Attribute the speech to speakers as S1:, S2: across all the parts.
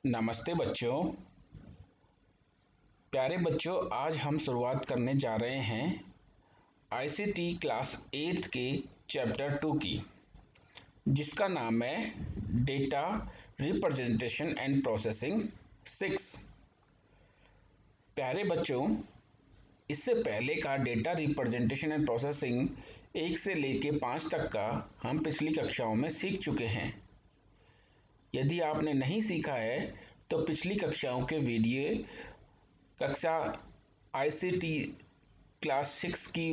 S1: नमस्ते बच्चों। प्यारे बच्चों, आज हम शुरुआत करने जा रहे हैं आईसीटी क्लास 8 के चैप्टर 2 की, जिसका नाम है डेटा रिप्रेजेंटेशन एंड प्रोसेसिंग 6। प्यारे बच्चों, इससे पहले का डेटा रिप्रेजेंटेशन एंड प्रोसेसिंग 1 से लेके 5 तक का हम पिछली कक्षाओं में सीख चुके हैं। यदि आपने नहीं सीखा है तो पिछली कक्षाओं के वीडियो कक्षा आईसीटी क्लास 6 की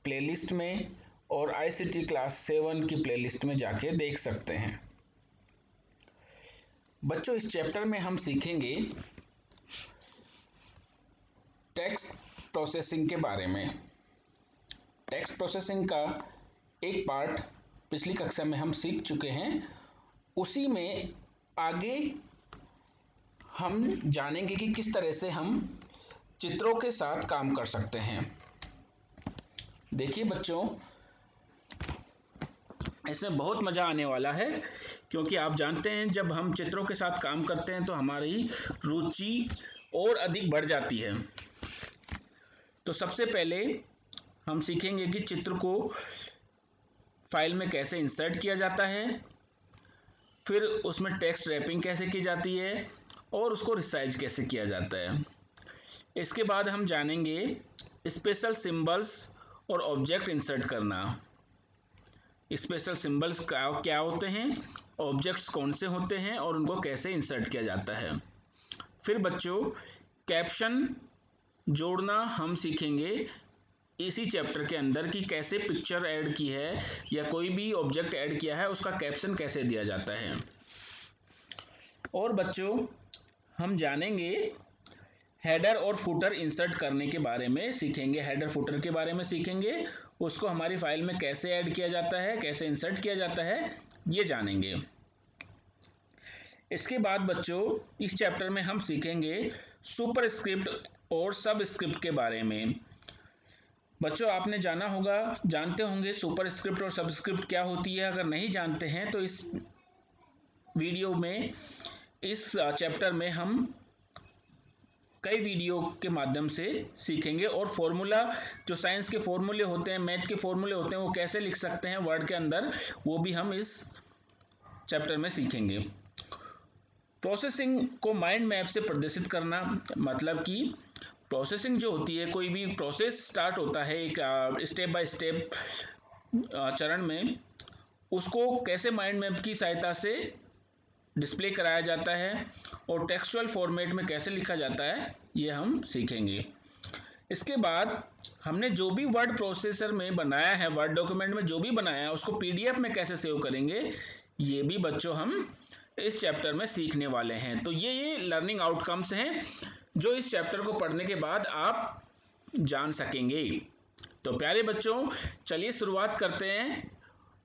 S1: प्लेलिस्ट में और आईसीटी क्लास 7 की प्लेलिस्ट में जाके देख सकते हैं। बच्चों, इस चैप्टर में हम सीखेंगे टेक्स्ट प्रोसेसिंग के बारे में। टेक्स्ट प्रोसेसिंग का एक पार्ट पिछली कक्षा में हम सीख चुके हैं। उसी में आगे हम जानेंगे कि किस तरह से हम चित्रों के साथ काम कर सकते हैं। देखिए बच्चों, इसमें बहुत मजा आने वाला है, क्योंकि आप जानते हैं जब हम चित्रों के साथ काम करते हैं तो हमारी रुचि और अधिक बढ़ जाती है। तो सबसे पहले हम सीखेंगे कि चित्र को फाइल में कैसे इंसर्ट किया जाता है, फिर उसमें टेक्स्ट रैपिंग कैसे की जाती है और उसको रिसाइज कैसे किया जाता है। इसके बाद हम जानेंगे स्पेशल सिंबल्स और ऑब्जेक्ट इंसर्ट करना। स्पेशल सिंबल्स क्या होते हैं, ऑब्जेक्ट्स कौन से होते हैं और उनको कैसे इंसर्ट किया जाता है। फिर बच्चों, कैप्शन जोड़ना हम सीखेंगे इसी चैप्टर के अंदर कि कैसे पिक्चर ऐड की है या कोई भी ऑब्जेक्ट ऐड किया है उसका कैप्शन कैसे दिया जाता है। और बच्चों, हम जानेंगे हेडर और फुटर इंसर्ट करने के बारे में सीखेंगे। हेडर फुटर के बारे में सीखेंगे, उसको हमारी फाइल में कैसे ऐड किया जाता है, कैसे इंसर्ट किया जाता है, ये जानेंगे। इसके बाद बच्चों, इस चैप्टर में हम सीखेंगे सुपरस्क्रिप्ट और सबस्क्रिप्ट के बारे में। बच्चों, आपने जानते होंगे सुपरस्क्रिप्ट और सबस्क्रिप्ट क्या होती है। अगर नहीं जानते हैं तो इस वीडियो में, इस चैप्टर में हम कई वीडियो के माध्यम से सीखेंगे और फॉर्मूला, जो साइंस के फॉर्मूले होते हैं, मैथ के फॉर्मूले होते हैं, वो कैसे लिख सकते हैं वर्ड के अंदर, वो भी हम इस चैप्टर में सीखेंगे। प्रोसेसिंग को माइंड मैप से प्रदर्शित करना, मतलब कि प्रोसेसिंग जो होती है, कोई भी प्रोसेस स्टार्ट होता है एक स्टेप बाय स्टेप चरण में, उसको कैसे माइंड मैप की सहायता से डिस्प्ले कराया जाता है और टेक्सचुअल फॉर्मेट में कैसे लिखा जाता है, ये हम सीखेंगे। इसके बाद हमने जो भी वर्ड प्रोसेसर में बनाया है, वर्ड डॉक्यूमेंट में जो भी बनाया है, उसको पीडीएफ में कैसे सेव करेंगे, ये भी बच्चों हम इस चैप्टर में सीखने वाले हैं। तो ये लर्निंग आउटकम्स हैं जो इस चैप्टर को पढ़ने के बाद आप जान सकेंगे। तो प्यारे बच्चों, चलिए शुरुआत करते हैं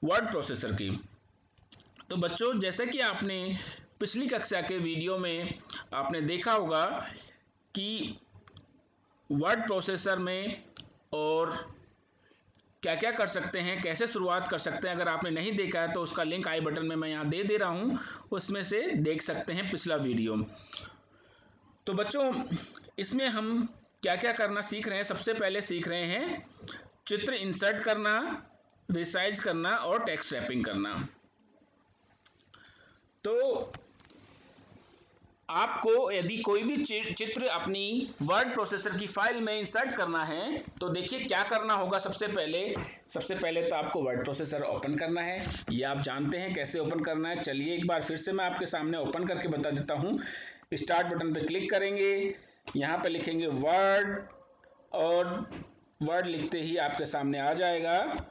S1: वर्ड प्रोसेसर की। तो बच्चों, जैसे कि आपने पिछली कक्षा के वीडियो में आपने देखा होगा कि वर्ड प्रोसेसर में और क्या क्या कर सकते हैं, कैसे शुरुआत कर सकते हैं। अगर आपने नहीं देखा है तो उसका लिंक आई बटन में मैं यहाँ दे दे रहा हूँ, उसमें से देख सकते हैं पिछला वीडियो। तो बच्चों, इसमें हम क्या क्या करना सीख रहे हैं। सबसे पहले सीख रहे हैं चित्र इंसर्ट करना, रिसाइज करना और टेक्स्ट रैपिंग करना। तो आपको यदि कोई भी चित्र अपनी वर्ड प्रोसेसर की फाइल में इंसर्ट करना है तो देखिए क्या करना होगा। सबसे पहले तो आपको वर्ड प्रोसेसर ओपन करना है। ये आप जानते हैं कैसे ओपन करना है। चलिए एक बार फिर से मैं आपके सामने ओपन करके बता देता हूं। स्टार्ट बटन पे क्लिक करेंगे, यहां पे लिखेंगे वर्ड और वर्ड लिखते ही आपके सामने आ जाएगा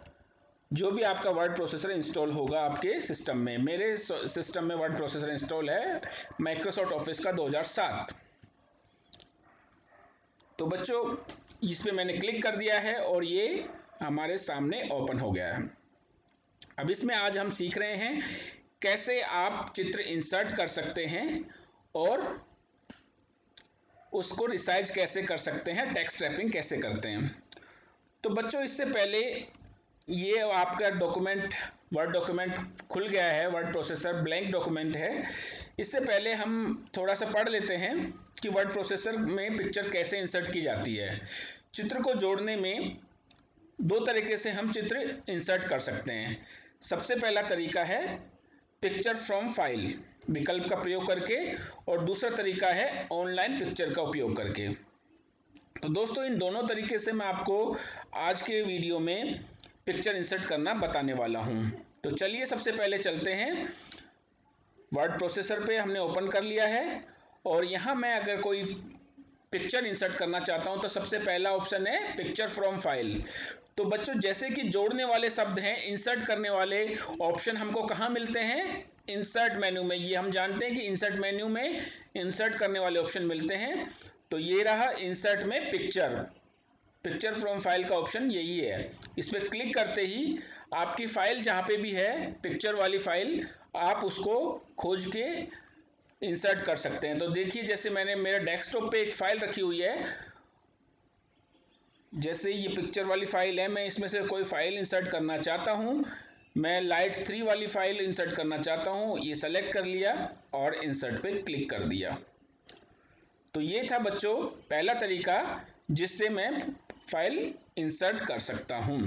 S1: जो भी आपका वर्ड प्रोसेसर इंस्टॉल होगा आपके सिस्टम में। मेरे सिस्टम में वर्ड प्रोसेसर इंस्टॉल है माइक्रोसॉफ्ट ऑफिस का 2007। तो बच्चों, इस पे मैंने क्लिक कर दिया है और ये हमारे सामने ओपन हो गया है। अब इसमें आज हम सीख रहे हैं कैसे आप चित्र इंसर्ट कर सकते हैं और उसको रिसाइज कैसे कर सकते हैं, टेक्स्ट रैपिंग कैसे करते हैं। तो बच्चों, इससे पहले ये आपका डॉक्यूमेंट वर्ड डॉक्यूमेंट खुल गया है, वर्ड प्रोसेसर ब्लैंक डॉक्यूमेंट है। इससे पहले हम थोड़ा सा पढ़ लेते हैं कि वर्ड प्रोसेसर में पिक्चर कैसे इंसर्ट की जाती है। चित्र को जोड़ने में दो तरीके से हम चित्र इंसर्ट कर सकते हैं। सबसे पहला तरीका है पिक्चर फ्रॉम फाइल विकल्प का प्रयोग करके, और दूसरा तरीका है ऑनलाइन पिक्चर का उपयोग करके। तो दोस्तों, इन दोनों तरीके से मैं आपको आज के वीडियो में पिक्चर इंसर्ट करना बताने वाला हूं। तो चलिए सबसे पहले चलते हैं। वर्ड प्रोसेसर पे हमने ओपन कर लिया है, और यहां मैं अगर कोई पिक्चर इंसर्ट करना चाहता हूं तो सबसे पहला ऑप्शन है पिक्चर फ्रॉम फाइल। तो बच्चों, जैसे कि जोड़ने वाले शब्द हैं, इंसर्ट करने वाले ऑप्शन हमको कहां मिलते हैं? इंसर्ट मेन्यू में। ये हम जानते हैं कि इंसर्ट मेन्यू में इंसर्ट करने वाले ऑप्शन मिलते हैं। तो ये रहा इंसर्ट में पिक्चर, पिक्चर फ्रॉम फाइल का ऑप्शन यही है। इस पर क्लिक करते ही आपकी फाइल जहां पे भी है पिक्चर वाली फाइल, आप उसको खोज के इंसर्ट कर सकते हैं। तो देखिए, जैसे मैंने मेरे डेस्कटॉप पे एक फाइल रखी हुई है, जैसे ये पिक्चर वाली फाइल है, मैं इसमें से कोई फाइल इंसर्ट करना चाहता हूं। मैं लाइट 3 वाली फाइल इंसर्ट करना चाहता हूं, ये सेलेक्ट कर लिया और इंसर्ट पे क्लिक कर दिया। तो ये था बच्चों पहला तरीका जिससे मैं फाइल इंसर्ट कर सकता हूं।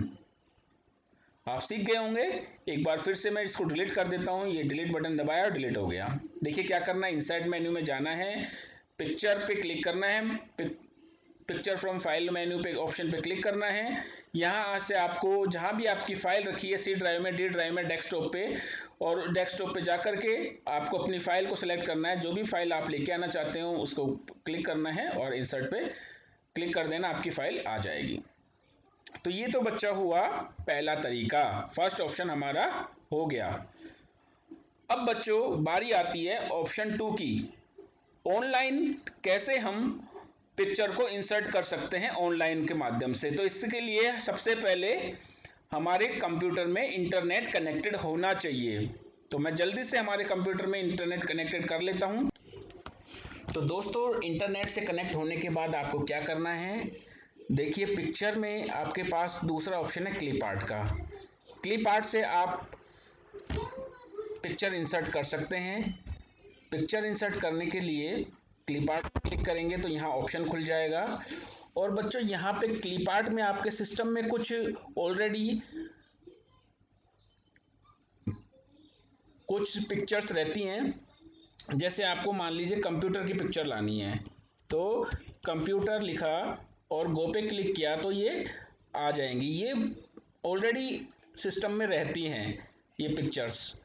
S1: आप सीख गए होंगे। एक बार फिर से मैं इसको डिलीट कर देता हूं। ये डिलीट बटन दबाया और डिलीट हो गया। देखिए क्या करना है, इंसर्ट मेन्यू में जाना है, पिक्चर पे क्लिक करना है, पिक्चर फ्रॉम फाइल मेन्यू पे ऑप्शन पे क्लिक करना है। यहाँ से आपको जहां भी आपकी फाइल रखी है, सी ड्राइव में, डी ड्राइव में, डेस्कटॉप पे, और डेस्कटॉप पे जाकर के आपको अपनी फाइल को सिलेक्ट करना है। जो भी फाइल आप लेके आना चाहते हो उसको क्लिक करना है और इंसर्ट पे क्लिक कर देना, आपकी फाइल आ जाएगी। तो ये तो बच्चा हुआ पहला तरीका, फर्स्ट ऑप्शन हमारा हो गया। अब बच्चों बारी आती है ऑप्शन 2 की। ऑनलाइन कैसे हम पिक्चर को इंसर्ट कर सकते हैं ऑनलाइन के माध्यम से। तो इसके लिए सबसे पहले हमारे कंप्यूटर में इंटरनेट कनेक्टेड होना चाहिए। तो मैं जल्दी से हमारे कंप्यूटर में इंटरनेट कनेक्टेड कर लेता हूं। तो दोस्तों, इंटरनेट से कनेक्ट होने के बाद आपको क्या करना है, देखिए पिक्चर में आपके पास दूसरा ऑप्शन है क्लिप आर्ट का। क्लिप आर्ट से आप पिक्चर इंसर्ट कर सकते हैं। पिक्चर इंसर्ट करने के लिए क्लिप आर्ट क्लिक करेंगे तो यहाँ ऑप्शन खुल जाएगा। और बच्चों, यहाँ पे क्लिप आर्ट में आपके सिस्टम में कुछ ऑलरेडी कुछ पिक्चर्स रहती हैं। जैसे आपको मान लीजिए कंप्यूटर की पिक्चर लानी है, तो कंप्यूटर लिखा और गो पे क्लिक किया तो ये आ जाएंगी। ये ऑलरेडी सिस्टम में रहती हैं ये पिक्चर्स।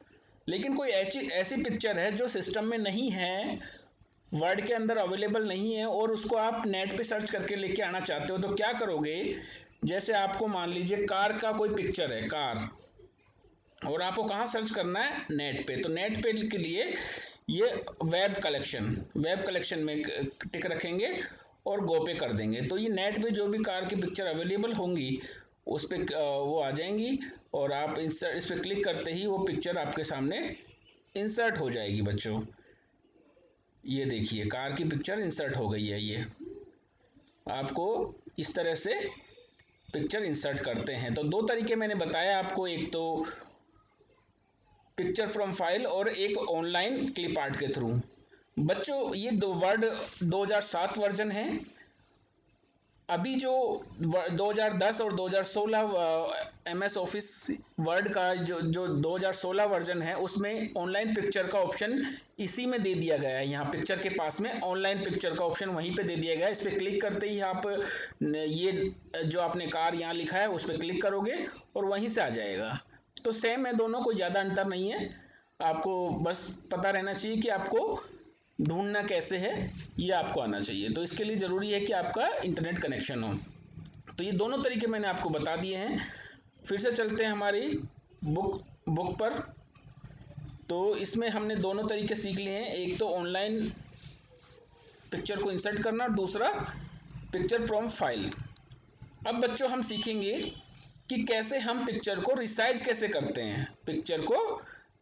S1: लेकिन कोई ऐसी पिक्चर है जो सिस्टम में नहीं है, वर्ड के अंदर अवेलेबल नहीं है, और उसको आप नेट पे सर्च करके लेके आना चाहते हो, तो क्या करोगे? जैसे आपको मान लीजिए कार का कोई पिक्चर है, कार, और आपको कहाँ सर्च करना है? नेट पे। तो नेट पे के लिए ये वेब कलेक्शन में टिक रखेंगे और गो पे कर देंगे। तो ये नेट पे जो भी कार की पिक्चर अवेलेबल होंगी उस पे वो आ जाएंगी, और आप इंसर्ट इस पे क्लिक करते ही वो पिक्चर आपके सामने इंसर्ट हो जाएगी। बच्चों ये देखिए कार की पिक्चर इंसर्ट हो गई है। ये आपको इस तरह से पिक्चर इंसर्ट करते हैं। तो दो तरीके मैंने बताया आपको, एक तो पिक्चर फ्रॉम फाइल और एक ऑनलाइन क्लिप आर्ट के थ्रू। बच्चों ये दो वर्ड 2007 वर्जन है। अभी जो 2010 और 2016 MS ऑफिस वर्ड का जो 2016 वर्जन है, उसमें ऑनलाइन पिक्चर का ऑप्शन इसी में दे दिया गया है। यहाँ पिक्चर के पास में ऑनलाइन पिक्चर का ऑप्शन वहीं पे दे दिया गया है। इस पर क्लिक करते ही आप ये जो आपने कार यहाँ लिखा है उस पर क्लिक करोगे और वहीं से आ जाएगा। तो सेम है दोनों, कोई ज़्यादा अंतर नहीं है। आपको बस पता रहना चाहिए कि आपको ढूंढना कैसे है, ये आपको आना चाहिए। तो इसके लिए ज़रूरी है कि आपका इंटरनेट कनेक्शन हो। तो ये दोनों तरीके मैंने आपको बता दिए हैं। फिर से चलते हैं हमारी बुक पर। तो इसमें हमने दोनों तरीके सीख लिए हैं, एक तो ऑनलाइन पिक्चर को इंसर्ट करना और दूसरा पिक्चर फ्रॉम फाइल। अब बच्चों हम सीखेंगे कि कैसे हम पिक्चर को रिसाइज कैसे करते हैं। पिक्चर को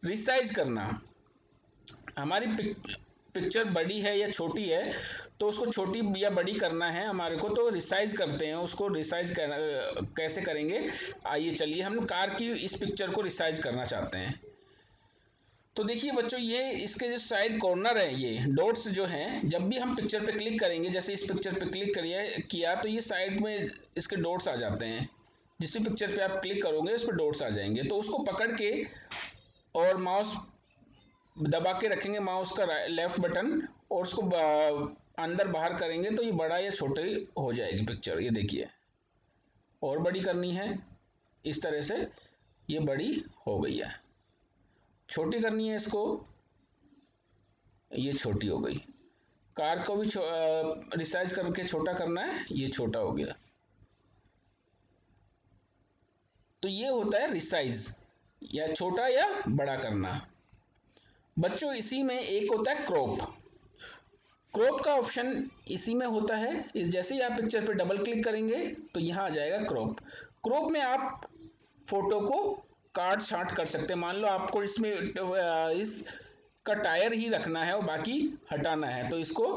S1: रिसाइज करना, हमारी पिक्चर बड़ी है या छोटी है, तो उसको छोटी या बड़ी करना है हमारे को, तो रिसाइज करते हैं। उसको रिसाइज कैसे करेंगे, आइए चलिए हम कार की इस पिक्चर को रिसाइज करना चाहते हैं। तो देखिए बच्चों, ये इसके जो साइड कॉर्नर है, ये डॉट्स जो हैं, जब भी हम पिक्चर पे क्लिक करेंगे, जैसे इस पिक्चर पे क्लिक किया तो ये साइड में इसके डॉट्स आ जाते हैं। जिस भी पिक्चर पे आप क्लिक करोगे उस पर डॉट्स आ जाएंगे, तो उसको पकड़ के और माउस दबा के रखेंगे, माउस का लेफ्ट बटन, और उसको अंदर बाहर करेंगे तो ये बड़ा या छोटे हो जाएगी पिक्चर। ये देखिए, और बड़ी करनी है इस तरह से, ये बड़ी हो गई है। छोटी करनी है इसको, ये छोटी हो गई। कार को भी रिसाइज करके छोटा करना है, ये छोटा हो गया। तो ये होता है रिसाइज, या छोटा या बड़ा करना। बच्चों इसी में एक होता है क्रॉप। क्रॉप का ऑप्शन इसी में होता है। इस जैसे ही आप पिक्चर पे डबल क्लिक करेंगे तो यहाँ आ जाएगा क्रॉप। क्रॉप में आप फोटो को काट छांट कर सकते हैं। मान लो आपको इसमें इस का टायर ही रखना है और बाकी हटाना है, तो इसको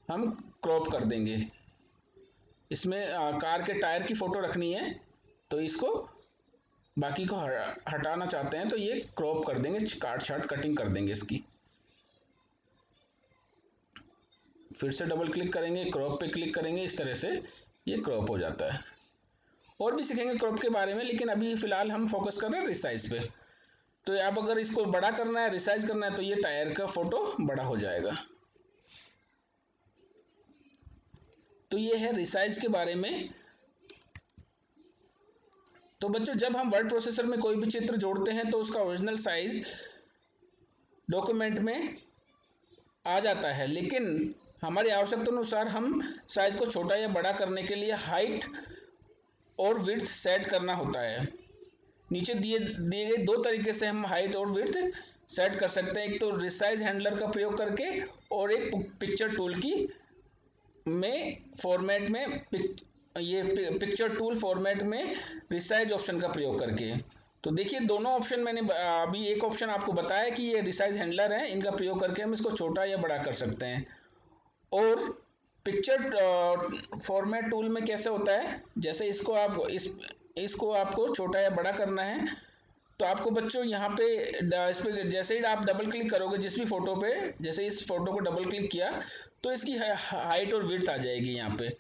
S1: हम क्रॉप कर देंगे। इसमें कार के टायर की फोटो रखनी है, तो इसको बाकी को हटाना चाहते हैं तो ये क्रॉप कर देंगे, काट छाट कटिंग कर देंगे इसकी। फिर से डबल क्लिक करेंगे, क्रॉप पे क्लिक करेंगे, इस तरह से ये क्रॉप हो जाता है। और भी सीखेंगे क्रॉप के बारे में, लेकिन अभी फिलहाल हम फोकस कर रहे हैं रिसाइज पे। तो अब अगर इसको बड़ा करना है, रिसाइज करना है, तो ये टायर का फोटो बड़ा हो जाएगा। तो ये है रिसाइज के बारे में। तो बच्चों, जब हम वर्ड प्रोसेसर में कोई भी चित्र जोड़ते हैं तो उसका ओरिजिनल साइज डॉक्यूमेंट में आ जाता है, लेकिन हमारी आवश्यकता अनुसार हम साइज को छोटा या बड़ा करने के लिए हाइट और विड्थ सेट करना होता है। नीचे दिए गए दो तरीके से हम हाइट और विड्थ सेट कर सकते हैं। एक तो रिसाइज हैंडलर का प्रयोग करके, और एक पिक्चर टूल की में फॉर्मेट में ये पिक्चर टूल फॉर्मेट में रिसाइज ऑप्शन का प्रयोग करके। तो देखिए, दोनों ऑप्शन मैंने अभी एक ऑप्शन आपको बताया कि ये रिसाइज हैंडलर है, इनका प्रयोग करके हम इसको छोटा या बड़ा कर सकते हैं। और पिक्चर फॉर्मेट टूल में कैसे होता है, जैसे इसको आप इसको आपको छोटा या बड़ा करना है, तो आपको बच्चों यहाँ पे इस पे जैसे ही आप डबल क्लिक करोगे जिस भी फोटो पे, जैसे इस फोटो को डबल क्लिक किया तो इसकी हाइट और विड्थ आ जाएगी। यहाँ पे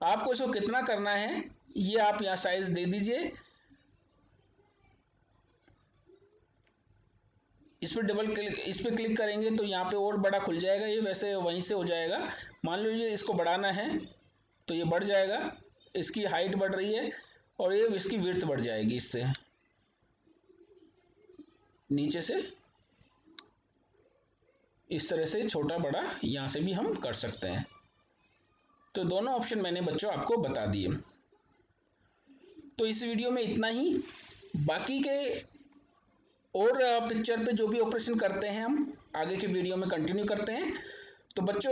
S1: आपको इसको कितना करना है, ये आप यहाँ साइज दे दीजिए। इस पे क्लिक करेंगे तो यहाँ पे और बड़ा खुल जाएगा, ये वैसे वहीं से हो जाएगा। मान लीजिए इसको बढ़ाना है तो ये बढ़ जाएगा, इसकी हाइट बढ़ रही है, और ये इसकी विड्थ बढ़ जाएगी। इससे नीचे से इस तरह से छोटा बड़ा यहाँ से भी हम कर सकते हैं। तो दोनों ऑप्शन मैंने बच्चों आपको बता दिए। तो इस वीडियो में इतना ही। बाकी के और पिक्चर पे जो भी ऑपरेशन करते हैं हम आगे के वीडियो में कंटिन्यू करते हैं। तो बच्चों,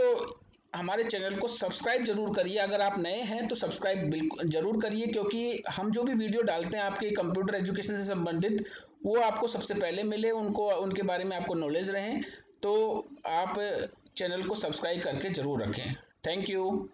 S1: हमारे चैनल को सब्सक्राइब जरूर करिए। अगर आप नए हैं तो सब्सक्राइब बिल्कुल जरूर करिए, क्योंकि हम जो भी वीडियो डालते हैं आपके कंप्यूटर एजुकेशन से संबंधित, वो आपको सबसे पहले मिले, उनके बारे में आपको नॉलेज रहे। तो आप चैनल को सब्सक्राइब करके जरूर रखें। Thank you.